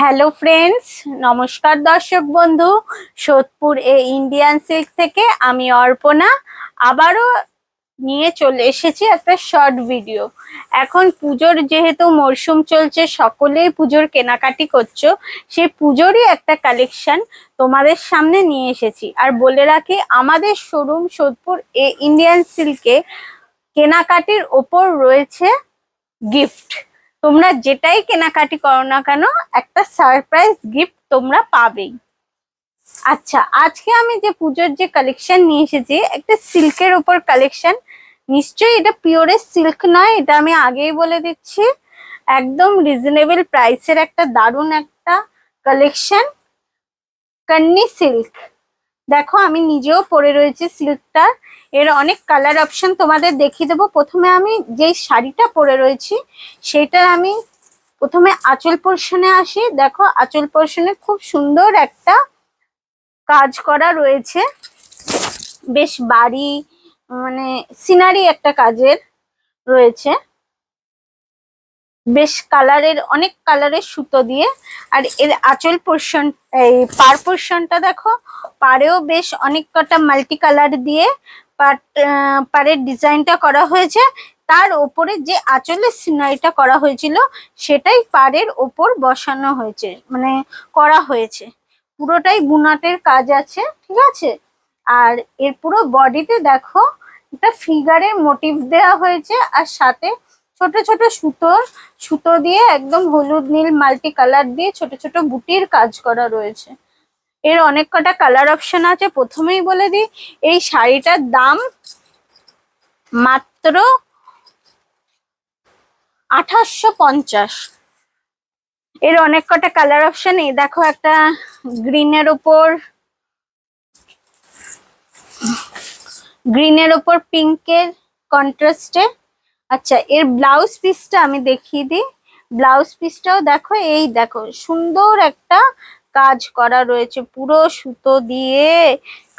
Hello friends, নমস্কার দর্শক বন্ধু। সোদপুর ইন্ডিয়ান সিল্ক থেকে আমি অর্পণা আবারও নিয়ে চলে এসেছি একটা শর্ট ভিডিও। এখন পুজোর যেহেতু মরশুম চলছে, সকলেই পুজোর কেনাকাটি করছো, সেই পুজোরই একটা কালেকশন তোমাদের সামনে নিয়ে এসেছি। আর বলে রাখি, আমাদের শোরুম সোদপুর ইন্ডিয়ান সিল্কে কেনাকাটির ওপর রয়েছে গিফট। তোমরা যেটাই কেনাকাটি করো না কেন, একটা সারপ্রাইজ গিফট তোমরা পাবেই। আচ্ছা, আজকে আমি যে পুজোর যে কালেকশন নিয়ে এসেছি, একটা সিল্কের ওপর কালেকশন। নিশ্চয়ই এটা পিওরের সিল্ক নয়, এটা আমি আগেই বলে দিচ্ছি। একদম রিজনেবল প্রাইসের একটা দারুণ একটা কালেকশন, কন্নি সিল্ক। দেখো, আমি নিজেও পরে রয়েছি সিল্কটা। এর অনেক কালার অপশন তোমাদের দেখিয়ে দেবো। প্রথমে আমি যেই শাড়িটা পরে রয়েছি সেইটার আমি প্রথমে আঁচল পোর্শনে আসি। দেখো, আঁচল পোর্শনে খুব সুন্দর একটা কাজ করা রয়েছে, বেশ বাড়ি মানে সিনারি একটা কাজের রয়েছে, বেশ কালারের, অনেক কালারের সুতো দিয়ে। আর এর আঁচল পোর্শন, এই পার পোর্শনটা দেখো, পাড়েও বেশ অনেক কটা মাল্টি কালার দিয়ে পাড়ের ডিজাইনটা করা হয়েছে। তার ওপরে যে আঁচলের সিনারিটা করা হয়েছিল সেটাই পাড়ের ওপর বসানো হয়েছে, মানে করা হয়েছে। পুরোটাই বুনাটের কাজ আছে, ঠিক আছে। আর এর পুরো বডিতে দেখো একটা ফিগারের মোটিভ দেওয়া হয়েছে, আর সাথে ছোট ছোট সুতো দিয়ে একদম হলুদ নীল মাল্টি কালার দিয়ে ছোট ছোট বুটির কাজ করা রয়েছে। এর অনেক কটা কালার অপশন আছে। প্রথমেই বলে দিই, এই শাড়িটার দাম মাত্র 2850। এর অনেক কটা কালার অপশন। এই দেখো, একটা গ্রিনের ওপর পিঙ্কের কন্ট্রাস্টে। আচ্ছা, এর ব্লাউজ পিসটা আমি দেখিয়ে দিই। ব্লাউজ পিসটাও দেখো, এই দেখো সুন্দর একটা কাজ করা রয়েছে, পুরো সুতো দিয়ে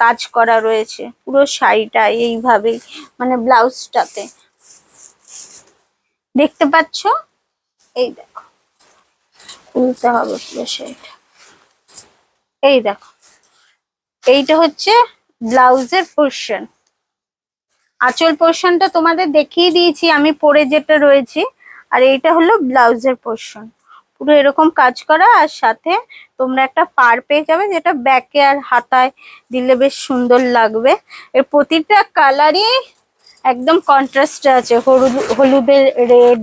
কাজ করা রয়েছে পুরো শাড়িটা এইভাবেই, মানে ব্লাউজটাতে দেখতে পাচ্ছ। এই দেখো, খুলতে হবে পুরো শাড়িটা। এই দেখো, এইটা হচ্ছে ব্লাউজের পোর্শন। আঁচল পোর্শনটা তোমাদের দেখিয়ে দিয়েছি আমি পরে যেটা রয়েছে। আর এইটা হলো ব্লাউজের পোর্শন, পুরো এরকম কাজ করা। আর সাথে তোমরা একটা পাড় পেয়ে যাবে, যেটা ব্যাকে আর হাতায় দিলে বেশ সুন্দর লাগবে। এর প্রতিটা কালারই একদম কন্ট্রাস্টে আছে, হলুদের রেড,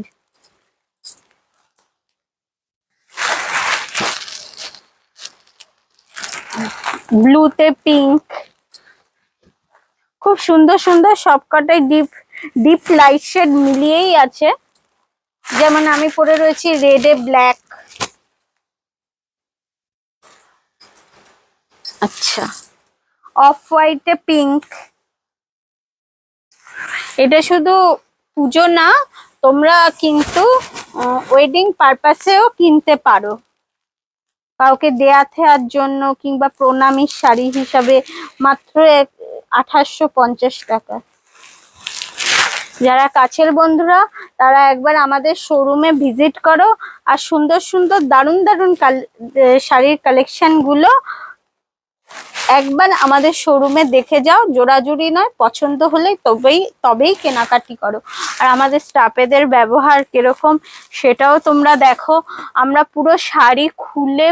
ব্লুতে পিঙ্ক, খুব সুন্দর সুন্দর সবকটাই ডিপ লাইট শেড মিলিয়েই আছে। যেমন আমি পরে রয়েছি রেডে ব্ল্যাক। আচ্ছা, অফ হোয়াইটে পিঙ্ক। এটা শুধু পুজো না, তোমরা কিন্তু ওয়েডিং পারপাসেও কিনতে পারো, কাউকে দেয়া থেয়ার জন্য কিংবা প্রণামীর শাড়ি হিসাবে। মাত্র 2850 টাকা। যারা কাছের বন্ধুরা, তারা একবার আমাদের শোরুমে ভিজিট করো, আর সুন্দর সুন্দর দারুণ দারুণ শাড়ির কালেকশন গুলো একবার আমাদের শোরুমে দেখে যাও। জোড়াজুড়ি নয়, পছন্দ হলে তবেই কেনাকাটি করো। আর আমাদের স্টাফেদের ব্যবহার কিরকম সেটাও তোমরা দেখো। আমরা পুরো শাড়ি খুলে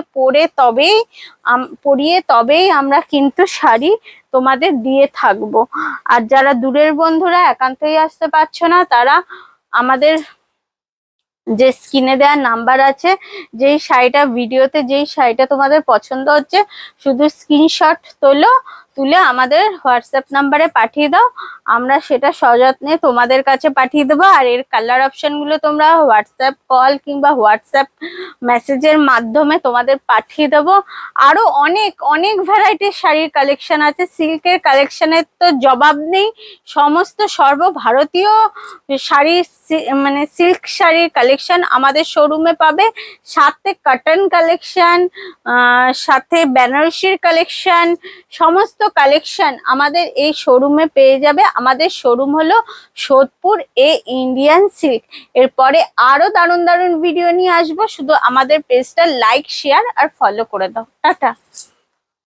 পরিয়ে তবেই আমরা কিন্তু শাড়ি তোমাদের দিয়ে থাকবো। আর যারা দূরের বন্ধুরা একান্তই আসতে পারছো না, তারা আমাদের যে স্ক্রিনে দেওয়া নাম্বার আছে, যেই শাড়িটা ভিডিওতে, যেই শাড়িটা তোমাদের পছন্দ হচ্ছে, শুধু স্ক্রিনশট তুলে আমাদের হোয়াটসঅ্যাপ নাম্বারে পাঠিয়ে দাও। আমরা সেটা সযত্নে তোমাদের কাছে পাঠিয়ে দেবো। আর এর কালার অপশন গুলো তোমরা হোয়াটসঅ্যাপ কল কিংবা হোয়াটসঅ্যাপ মেসেজের মাধ্যমে তোমাদের পাঠিয়ে দেবো। আরো অনেক অনেক ভ্যারাইটির শাড়ির কালেকশন আছে। সিল্কের কালেকশনের তো জবাব নেই। সমস্ত সর্বভারতীয় শাড়ির মানে সিল্ক শাড়ির কালেকশন আমাদের শোরুমে পাবে। সাথে কটন কালেকশন, সাথে বেনারসির কালেকশন, সমস্ত কালেকশন আমাদের এই শোরুমে পেয়ে যাবে। আমাদের শোরুম হলো সোদপুর এ ইন্ডিয়ান সিল্ক। এরপরে আরো দারুণ দারুণ ভিডিও নিয়ে আসবো, শুধু আমাদের পেজটা লাইক, শেয়ার আর ফলো করে দাও। টাটা।